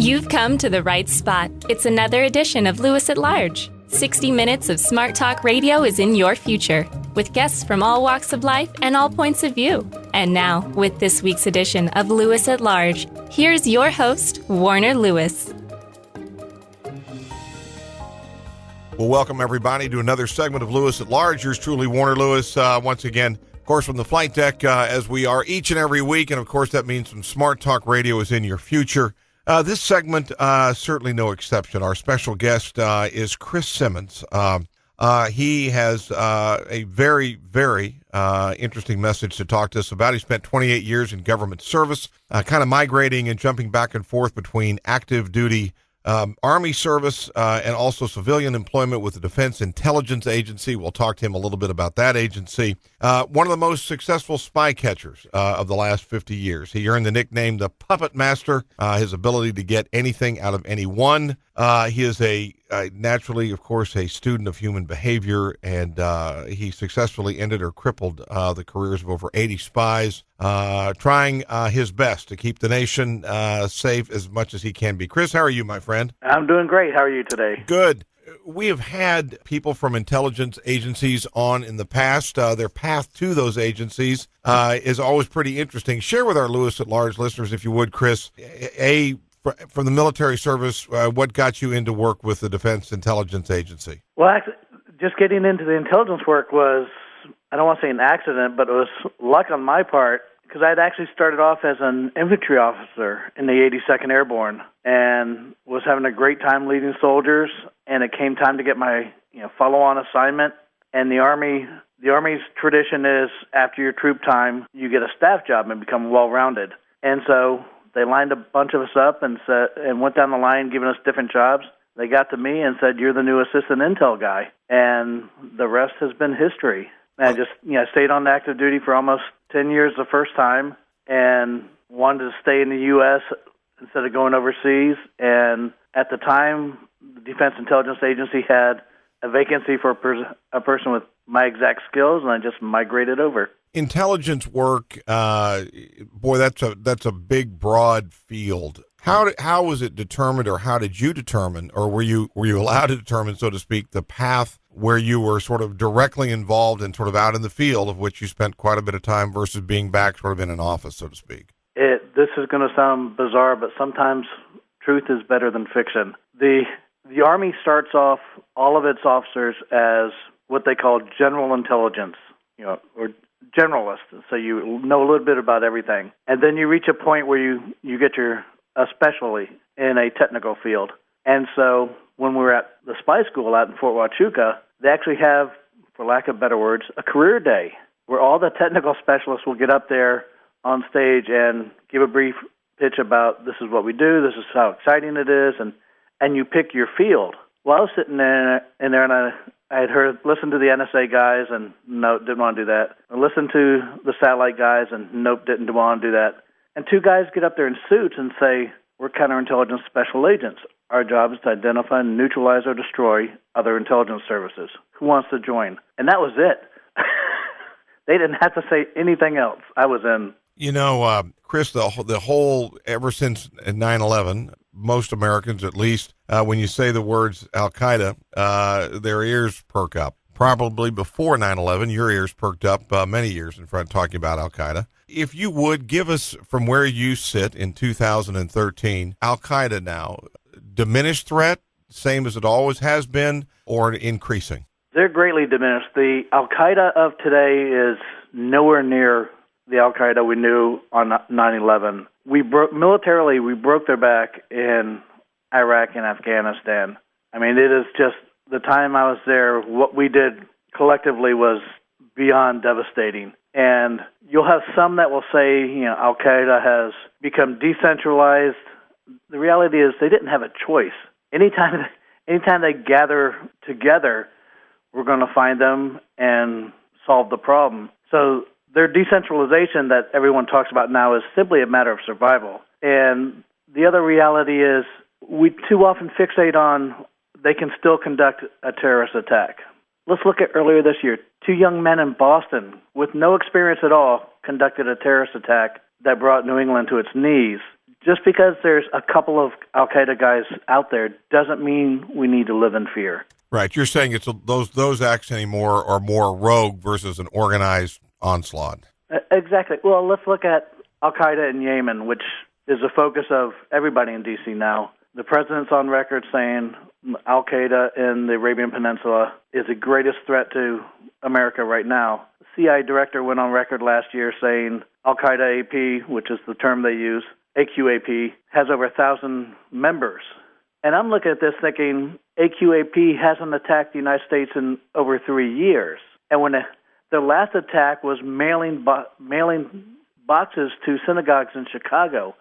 You've come to the right spot. It's another edition of Lewis at Large. 60 minutes of smart talk radio is in your future, with guests from all walks of life and all points of view. And now, with this week's edition of Lewis at Large, here's your host, Warner Lewis. Well, welcome everybody to another segment of Lewis at Large. Yours truly, Warner Lewis, once again, of course, from the flight deck, as we are each and every week. And of course, that means some smart talk radio is in your future. This segment, certainly no exception. Our special guest is Chris Simmons. He has a very, very interesting message to talk to us about. He spent 28 years in government service, kind of migrating and jumping back and forth between active duty Army service and also civilian employment with the Defense Intelligence Agency. We'll talk to him a little bit about that agency. One of the most successful spy catchers of the last 50 years. He earned the nickname the Puppet Master, his ability to get anything out of anyone. He is naturally, of course, a student of human behavior, and he successfully ended or crippled the careers of over 80 spies, trying his best to keep the nation safe as much as he can be. Chris, how are you, my friend? I'm doing great. How are you today? Good. We have had people from intelligence agencies on in the past. Their path to those agencies is always pretty interesting. Share with our Lewis at Large listeners, if you would, Chris, from the military service, what got you into work with the Defense Intelligence Agency? Well, actually, just getting into the intelligence work was, I don't want to say an accident, but it was luck on my part, because I had actually started off as an infantry officer in the 82nd Airborne and was having a great time leading soldiers, and it came time to get my follow-on assignment. And the Army's tradition is after your troop time, you get a staff job and become well-rounded. And so they lined a bunch of us up and went down the line giving us different jobs. They got to me and said, "You're the new assistant intel guy." And the rest has been history. And I just stayed on active duty for almost 10 years the first time and wanted to stay in the U.S. instead of going overseas. And at the time, the Defense Intelligence Agency had a vacancy for a person with my exact skills, and I just migrated over. Intelligence work, boy, that's a big, broad field. How was it determined, or how did you determine, or were you allowed to determine, so to speak, the path where you were sort of directly involved and sort of out in the field, of which you spent quite a bit of time, versus being back sort of in an office, so to speak? This is going to sound bizarre, but sometimes truth is better than fiction. The Army starts off all of its officers as what they call general intelligence, or generalists. So you know a little bit about everything. And then you reach a point where you get your specialty in a technical field. And so when we were at the spy school out in Fort Huachuca, they actually have, for lack of better words, a career day where all the technical specialists will get up there on stage and give a brief pitch about, this is what we do, this is how exciting it is, and you pick your field. Well, I was sitting there and I had listened to the NSA guys, and nope, didn't want to do that. I listened to the satellite guys, and nope, didn't want to do that. And two guys get up there in suits and say, "We're counterintelligence special agents. Our job is to identify, neutralize, or destroy other intelligence services. Who wants to join?" And that was it. They didn't have to say anything else. I was in. Chris, the whole, ever since 9/11, most Americans, at least, when you say the words Al-Qaeda, their ears perk up. Probably before 9/11, your ears perked up many years in front talking about Al-Qaeda. If you would give us, from where you sit in 2013, Al-Qaeda now, diminished threat, same as it always has been, or increasing? They're greatly diminished. The Al-Qaeda of today is nowhere near the Al-Qaeda we knew on 9/11. Militarily, we broke their back in Iraq and Afghanistan. I mean, it is just, the time I was there, what we did collectively was beyond devastating. And you'll have some that will say, Al-Qaeda has become decentralized. The reality is they didn't have a choice. Anytime they gather together, we're going to find them and solve the problem. So their decentralization that everyone talks about now is simply a matter of survival. And the other reality is we too often fixate on they can still conduct a terrorist attack. Let's look at earlier this year. 2 young men in Boston with no experience at all conducted a terrorist attack that brought New England to its knees just because there's a couple of Al-Qaeda guys out there doesn't mean we need to live in fear. Right. You're saying those acts anymore are more rogue versus an organized onslaught. Exactly. Well, let's look at Al-Qaeda in Yemen, which is the focus of everybody in D.C. now. The president's on record saying Al-Qaeda in the Arabian Peninsula is the greatest threat to America right now. The CIA director went on record last year saying Al-Qaeda AP, which is the term they use, AQAP, has over 1,000 members. And I'm looking at this thinking AQAP hasn't attacked the United States in over 3 years. And when the last attack was mailing boxes to synagogues in Chicago,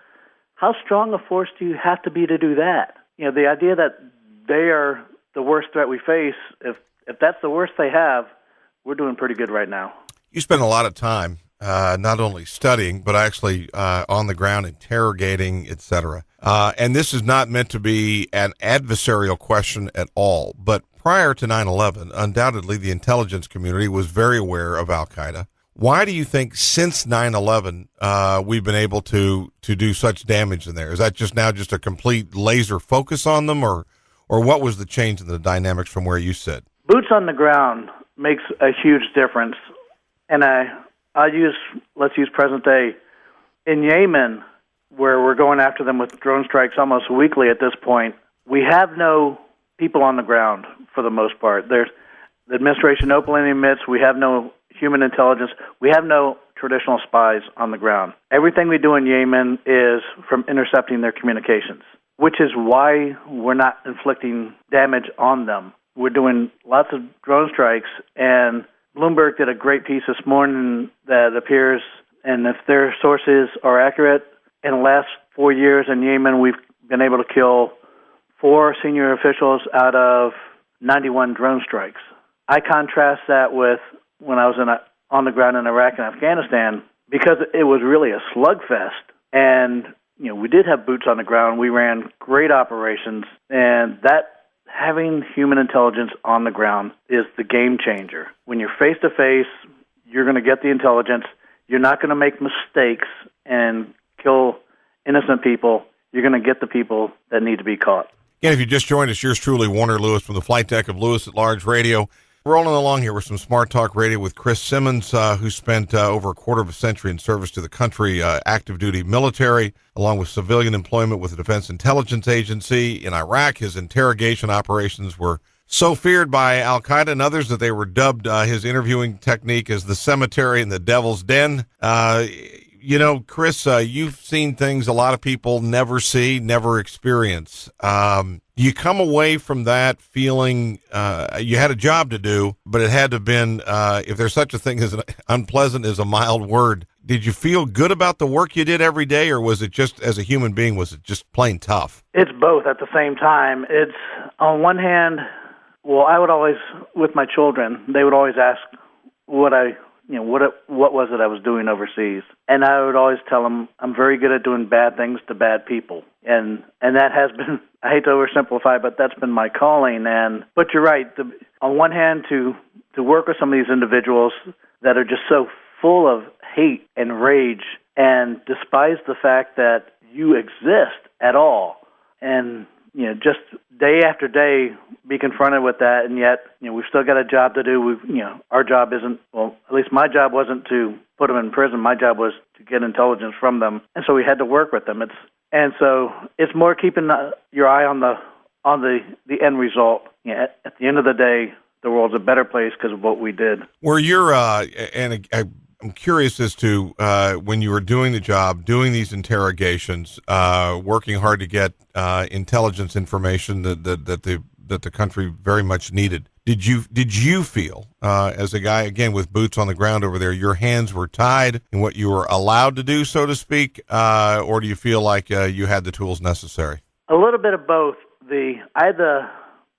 how strong a force do you have to be to do that? You know, the idea that they are the worst threat we face, if that's the worst they have, we're doing pretty good right now. You spend a lot of time not only studying, but actually on the ground interrogating, etc. And this is not meant to be an adversarial question at all. But prior to 9/11, undoubtedly the intelligence community was very aware of Al-Qaeda. Why do you think since 9/11 we've been able to do such damage in there? Is that just a complete laser focus on them, or what was the change in the dynamics from where you sit? Boots on the ground makes a huge difference. And let's use present day. In Yemen, where we're going after them with drone strikes almost weekly at this point, we have no people on the ground for the most part. The administration openly admits we have no human intelligence. We have no traditional spies on the ground. Everything we do in Yemen is from intercepting their communications, which is why we're not inflicting damage on them. We're doing lots of drone strikes, and Bloomberg did a great piece this morning that appears, and if their sources are accurate, in the last 4 years in Yemen, we've been able to kill 4 senior officials out of 91 drone strikes. I contrast that with when I was on the ground in Iraq and Afghanistan, because it was really a slugfest. And, you know, we did have boots on the ground. We ran great operations, and that having human intelligence on the ground is the game changer. When you're face to face, you're going to get the intelligence. You're not going to make mistakes and kill innocent people. You're going to get the people that need to be caught. Again, if you just joined us, yours truly, Warner Lewis from the flight deck of Lewis at Large Radio. Rolling along here with some Smart Talk Radio with Chris Simmons, who spent over a quarter of a century in service to the country, active duty military, along with civilian employment with the Defense Intelligence Agency. In Iraq, his interrogation operations were so feared by Al-Qaeda and others that they were dubbed his interviewing technique as the cemetery and the devil's den. You know, Chris, you've seen things a lot of people never see, never experience. You come away from that feeling you had a job to do, but it had to have been, if there's such a thing as unpleasant is a mild word. Did you feel good about the work you did every day, or was it just, as a human being, was it just plain tough? It's both at the same time. It's, on one hand, well, I would always, with my children, they would always ask what was it I was doing overseas? And I would always tell them I'm very good at doing bad things to bad people. And that has been, I hate to oversimplify, but that's been my calling. But you're right. On one hand, to work with some of these individuals that are just so full of hate and rage and despise the fact that you exist at all. And, you know, just day after day be confronted with that, and yet, you know, we've still got a job to do. Our job isn't, well, at least my job wasn't to put them in prison. My job was to get intelligence from them, and so we had to work with them. So it's more keeping your eye on the end result. You know, at the end of the day, the world's a better place because of what we did. Were you're, and I'm curious as to when you were doing the job, doing these interrogations, working hard to get intelligence information that the country very much needed. Did you feel, as a guy again with boots on the ground over there, your hands were tied in what you were allowed to do, so to speak, or do you feel like you had the tools necessary? A little bit of both. I had the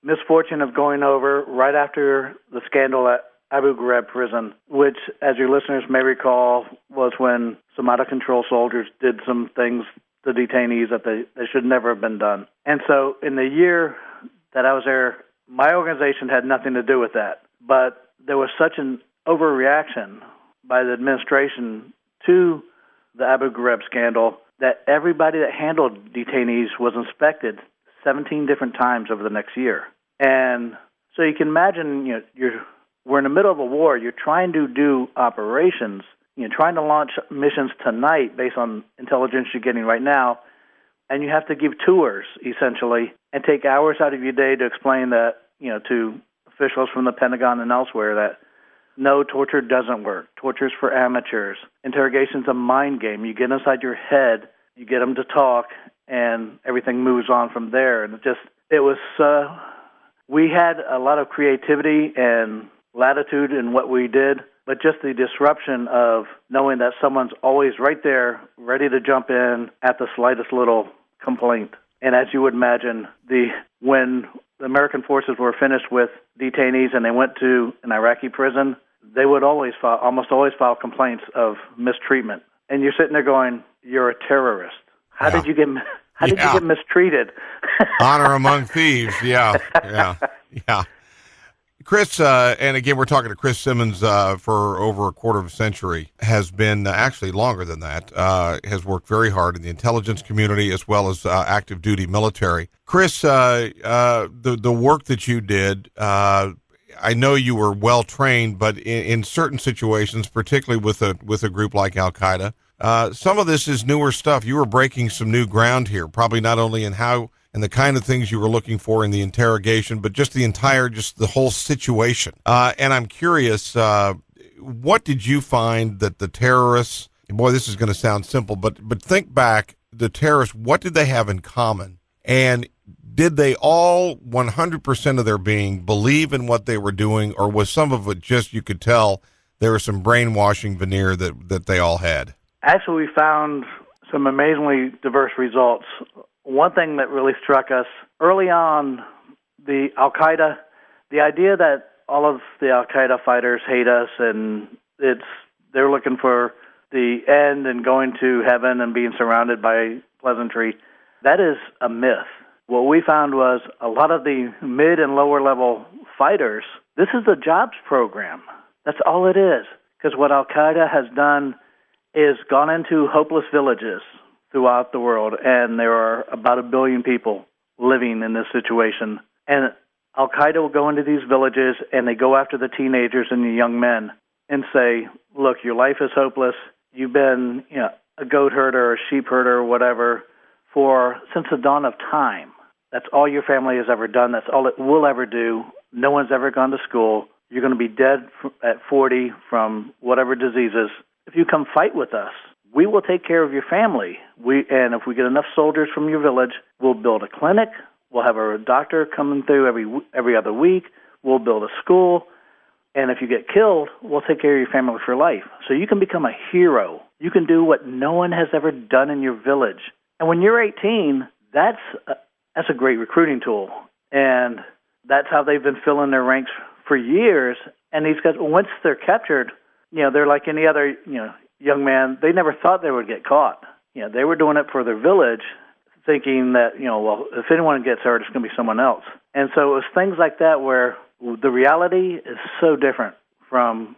misfortune of going over right after the scandal at Abu Ghraib prison, which, as your listeners may recall, was when some out-of-control soldiers did some things to detainees that they should never have been done. And so in the year that I was there, my organization had nothing to do with that. But there was such an overreaction by the administration to the Abu Ghraib scandal that everybody that handled detainees was inspected 17 different times over the next year. And so you can imagine, we're in the middle of a war. You're trying to do operations, trying to launch missions tonight based on intelligence you're getting right now, and you have to give tours, essentially, and take hours out of your day to explain that, to officials from the Pentagon and elsewhere that no, torture doesn't work. Torture's for amateurs. Interrogation's a mind game. You get inside your head, you get them to talk, and everything moves on from there. And we had a lot of creativity and latitude in what we did, but just the disruption of knowing that someone's always right there, ready to jump in at the slightest little complaint. And as you would imagine, when the American forces were finished with detainees and they went to an Iraqi prison, they would almost always file complaints of mistreatment. And you're sitting there going, "You're a terrorist. How did you get mistreated?" Honor among thieves. Yeah. Chris, and again, we're talking to Chris Simmons for over a quarter of a century, has been actually longer than that, has worked very hard in the intelligence community as well as active duty military. Chris, the work that you did, I know you were well trained, but in certain situations, particularly with a group like Al-Qaeda, some of this is newer stuff. You were breaking some new ground here, probably not only in how and the kind of things you were looking for in the interrogation, but just the whole situation. And I'm curious, what did you find that the terrorists, boy, this is going to sound simple, but think back, the terrorists, what did they have in common? And did they all 100% of their being believe in what they were doing, or was some of it just, you could tell there was some brainwashing veneer that they all had? Actually, we found some amazingly diverse results. One thing that really struck us early on, the Al-Qaeda, the idea that all of the Al-Qaeda fighters hate us and they're looking for the end and going to heaven and being surrounded by pleasantry, that is a myth. What we found was a lot of the mid and lower level fighters, this is a jobs program. That's all it is. Because what Al-Qaeda has done is gone into hopeless villages throughout the world, and there are about 1 billion people living in this situation. And Al-Qaeda will go into these villages, and they go after the teenagers and the young men and say, "Look, your life is hopeless. You've been a goat herder or a sheep herder or whatever since the dawn of time. That's all your family has ever done. That's all it will ever do. No one's ever gone to school. You're going to be dead at 40 from whatever diseases. If you come fight with us, we will take care of your family. And if we get enough soldiers from your village, we'll build a clinic. We'll have a doctor coming through every other week. We'll build a school. And if you get killed, we'll take care of your family for life. So you can become a hero. You can do what no one has ever done in your village." And when you're 18, that's a great recruiting tool. And that's how they've been filling their ranks for years. And these guys, once they're captured, they're like any other, young man. They never thought they would get caught. They were doing it for their village, thinking that, if anyone gets hurt, it's going to be someone else. And so it was things like that where the reality is so different from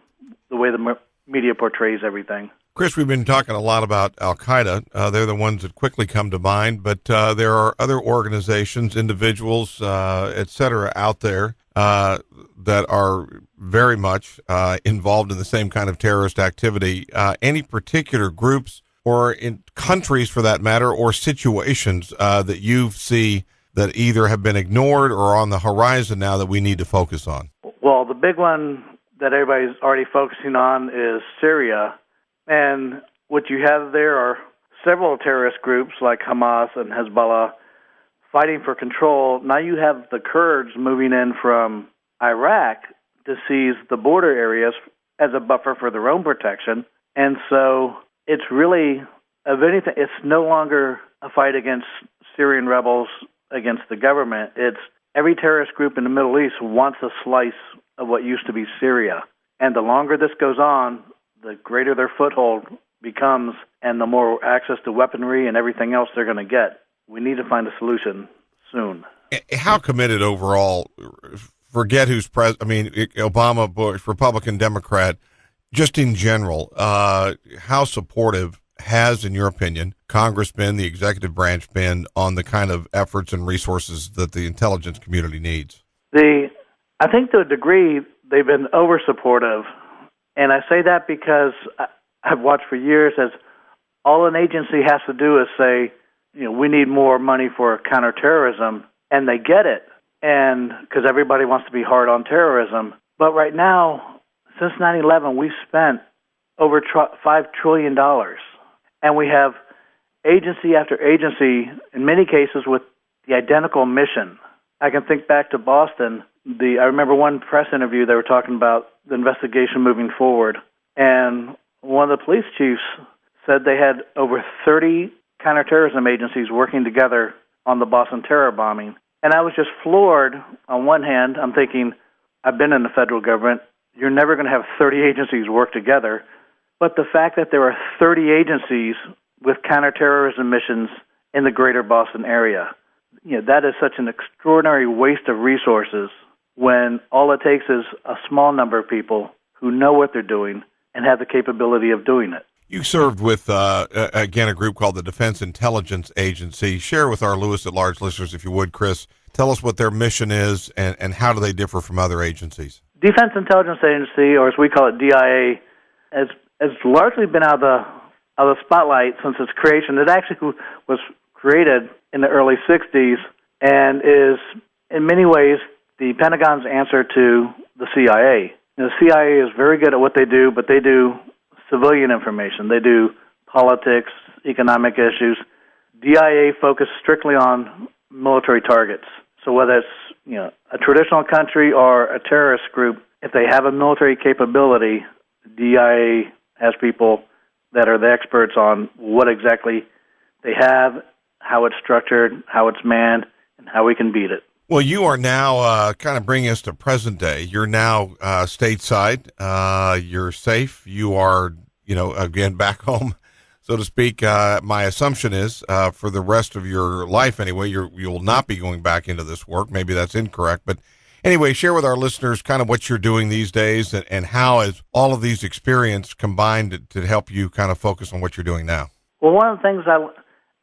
the way the media portrays everything. Chris, we've been talking a lot about Al-Qaeda. They're the ones that quickly come to mind, but there are other organizations, individuals, et cetera, out there that are very much involved in the same kind of terrorist activity. Any particular groups or in countries, for that matter, or situations that you see that either have been ignored or on the horizon now that we need to focus on? Well, the big one that everybody's already focusing on is Syria. And what you have there are several terrorist groups like Hamas and Hezbollah fighting for control. Now you have the Kurds moving in from Iraq to seize the border areas as a buffer for their own protection. And so it's really, if anything, it's no longer a fight against Syrian rebels against the government. It's every terrorist group in the Middle East wants a slice of what used to be Syria. And the longer this goes on, the greater their foothold becomes and the more access to weaponry and everything else they're going to get. We need to find a solution soon. How committed overall, forget who's president, Obama, Bush, Republican, Democrat, just in general, how supportive has, in your opinion, Congress been, the executive branch been, on the kind of efforts and resources that the intelligence community needs? I think to a degree they've been over-supportive, and I say that because I've watched for years as all an agency has to do is say, we need more money for counterterrorism, and they get it, and because everybody wants to be hard on terrorism. But right now, since 9/11, we've spent over $5 trillion, and we have agency after agency, in many cases with the identical mission. I can think back to Boston. I remember one press interview, they were talking about the investigation moving forward, and one of the police chiefs said they had over 30 counterterrorism agencies working together on the Boston terror bombing. And I was just floored. On one hand, I'm thinking, I've been in the federal government. You're never going to have 30 agencies work together. But the fact that there are 30 agencies with counterterrorism missions in the greater Boston area, that is such an extraordinary waste of resources when all it takes is a small number of people who know what they're doing and have the capability of doing it. You served with, again, a group called the Defense Intelligence Agency. Share with our Lewis at Large listeners, if you would, Chris. Tell us what their mission is and how do they differ from other agencies? Defense Intelligence Agency, or as we call it, DIA, has largely been out of the spotlight since its creation. It actually was created in the early 60s and is, in many ways, the Pentagon's answer to the CIA. The CIA is very good at what they do, but they do civilian information. They do politics, economic issues. DIA focuses strictly on military targets. So whether it's a traditional country or a terrorist group, if they have a military capability, DIA has people that are the experts on what exactly they have, how it's structured, how it's manned, and how we can beat it. Well, you are now kind of bringing us to present day. You're now stateside. You're safe. You are, again, back home, so to speak. My assumption is for the rest of your life anyway, you will not be going back into this work. Maybe that's incorrect. But anyway, share with our listeners kind of what you're doing these days and how has all of these experience combined to help you kind of focus on what you're doing now. Well, one of the things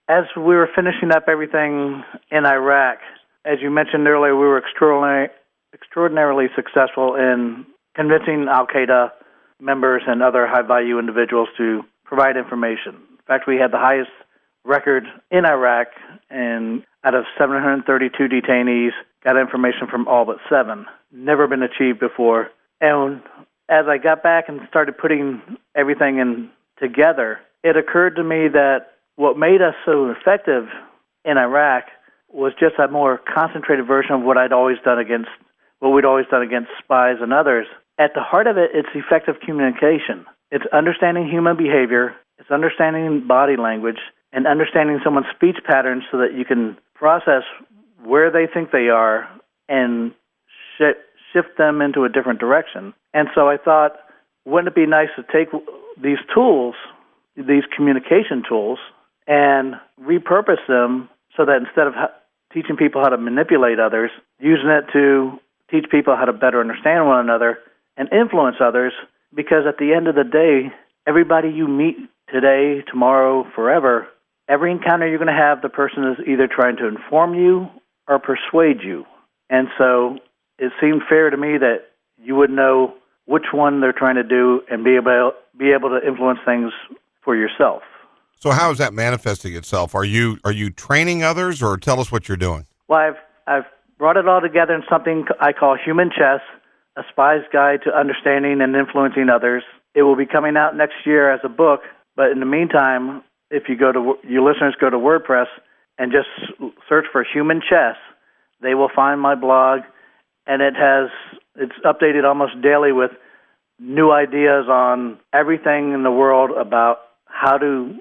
as we were finishing up everything in Iraq, as you mentioned earlier, we were extraordinarily successful in convincing al-Qaeda members and other high-value individuals to provide information. In fact, we had the highest record in Iraq, and out of 732 detainees, got information from all but 7. Never been achieved before. And as I got back and started putting everything in together, it occurred to me that what made us so effective in Iraq was just a more concentrated version of what we'd always done against spies and others. At the heart of it, it's effective communication. It's understanding human behavior, it's understanding body language, and understanding someone's speech patterns so that you can process where they think they are and shift them into a different direction. And so I thought, wouldn't it be nice to take these tools, these communication tools, and repurpose them so that instead of teaching people how to manipulate others, using it to teach people how to better understand one another and influence others, because at the end of the day, everybody you meet today, tomorrow, forever, every encounter you're going to have, the person is either trying to inform you or persuade you. And so it seemed fair to me that you would know which one they're trying to do and be able to influence things for yourself. So how is that manifesting itself? Are you training others, or tell us what you're doing? Well, I've brought it all together in something I call Human Chess, a spy's guide to understanding and influencing others. It will be coming out next year as a book, but in the meantime, if your listeners go to WordPress and just search for Human Chess, they will find my blog, and it's updated almost daily with new ideas on everything in the world about how to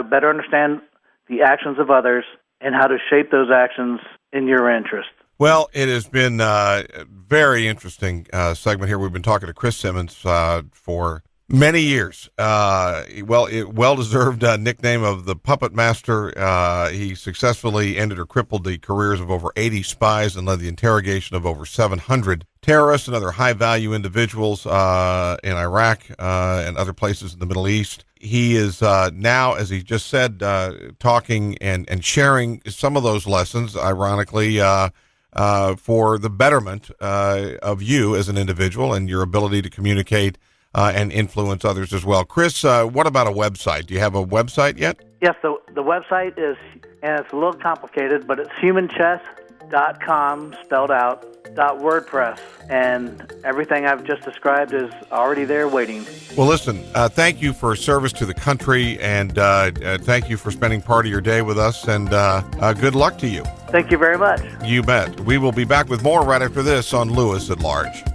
better understand the actions of others and how to shape those actions in your interest. Well, it has been a very interesting segment here. We've been talking to Chris Simmons for Many years. Well-deserved nickname of the Puppet Master. He successfully ended or crippled the careers of over 80 spies and led the interrogation of over 700 terrorists and other high-value individuals in Iraq and other places in the Middle East. He is now, as he just said, talking and sharing some of those lessons, ironically, for the betterment of you as an individual and your ability to communicate and influence others as well. Chris, what about a website? Do you have a website yet? Yes, the website is, and it's a little complicated, but it's humanchess.com, spelled out, .wordpress, and everything I've just described is already there waiting. Well, listen, thank you for service to the country, and thank you for spending part of your day with us, and good luck to you. Thank you very much. You bet. We will be back with more right after this on Lewis at Large.